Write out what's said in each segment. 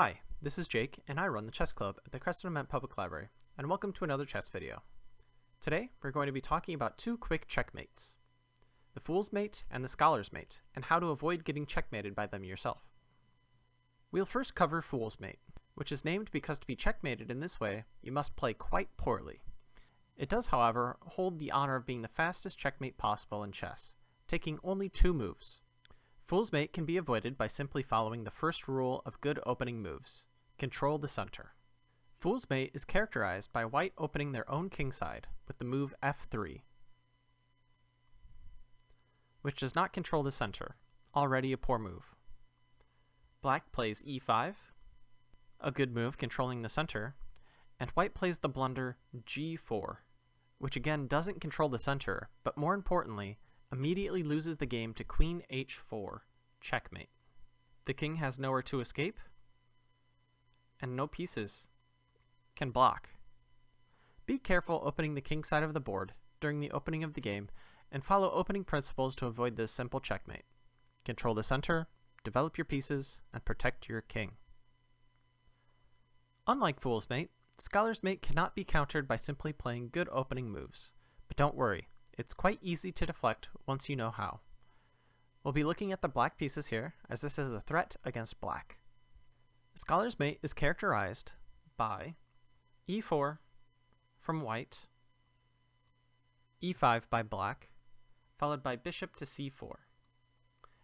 Hi, this is Jake, and I run the chess club at the Creston-Dement Public Library, and welcome to another chess video. Today, we're going to be talking about two quick checkmates, the Fool's Mate and the Scholar's Mate, and how to avoid getting checkmated by them yourself. We'll first cover Fool's Mate, which is named because to be checkmated in this way, you must play quite poorly. It does, however, hold the honor of being the fastest checkmate possible in chess, taking only 2 moves. Fool's Mate can be avoided by simply following the first rule of good opening moves: control the center. Fool's Mate is characterized by white opening their own kingside with the move f3, which does not control the center, already a poor move. Black plays e5, a good move controlling the center, and white plays the blunder g4, which again doesn't control the center, but more importantly, immediately loses the game to queen h4, checkmate. The king has nowhere to escape, and no pieces can block. Be careful opening the king side of the board during the opening of the game, and follow opening principles to avoid this simple checkmate. Control the center, develop your pieces, and protect your king. Unlike Fool's Mate, Scholar's Mate cannot be countered by simply playing good opening moves, but don't worry. It's quite easy to deflect once you know how. We'll be looking at the black pieces here, as this is a threat against black. The Scholar's Mate is characterized by e4 from white, e5 by black, followed by bishop to c4.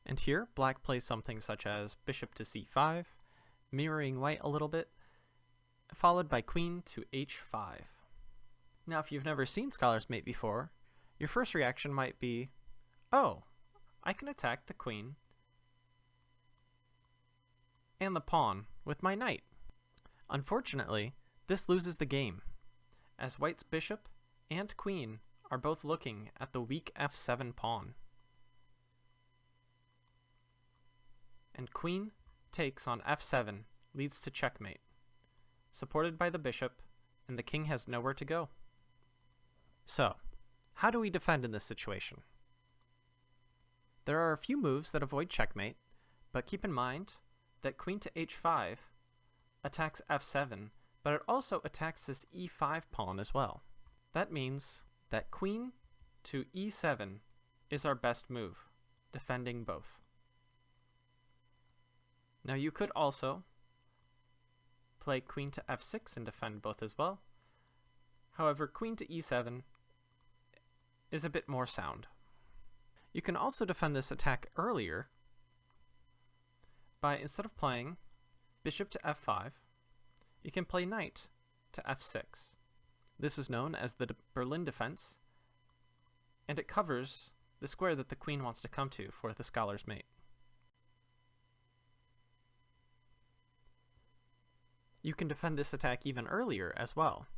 And here, black plays something such as bishop to c5, mirroring white a little bit, followed by queen to h5. Now, if you've never seen Scholar's Mate before, your first reaction might be, oh, I can attack the queen and the pawn with my knight. Unfortunately, this loses the game, as white's bishop and queen are both looking at the weak f7 pawn. And queen takes on f7 leads to checkmate, supported by the bishop, and the king has nowhere to go. So, how do we defend in this situation? There are a few moves that avoid checkmate, but keep in mind that queen to h5 attacks f7, but it also attacks this e5 pawn as well. That means that queen to e7 is our best move, defending both. Now you could also play queen to f6 and defend both as well. However, queen to e7 is a bit more sound. You can also defend this attack earlier by, instead of playing bishop to f5, you can play knight to f6. This is known as the Berlin defense, and it covers the square that the queen wants to come to for the Scholar's Mate. You can defend this attack even earlier as well.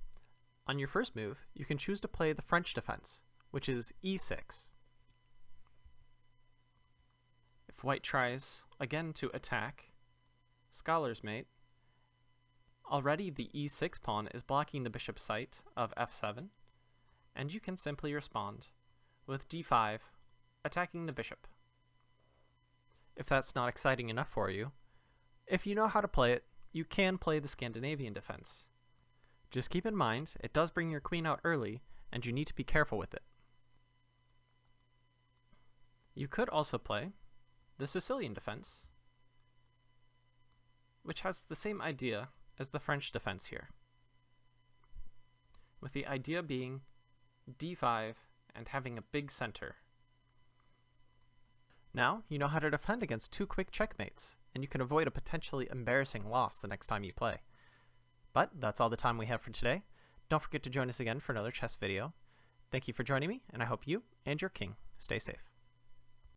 On your first move, you can choose to play the French defense, which is e6. If white tries again to attack Scholar's Mate, already the e6 pawn is blocking the bishop site of f7, and you can simply respond with d5, attacking the bishop. If that's not exciting enough for you, if you know how to play it, you can play the Scandinavian defense. Just keep in mind, it does bring your queen out early, and you need to be careful with it. You could also play the Sicilian defense, which has the same idea as the French defense here, with the idea being d5 and having a big center. Now you know how to defend against 2 quick checkmates, and you can avoid a potentially embarrassing loss the next time you play. But that's all the time we have for today. Don't forget to join us again for another chess video. Thank you for joining me, and I hope you and your king stay safe.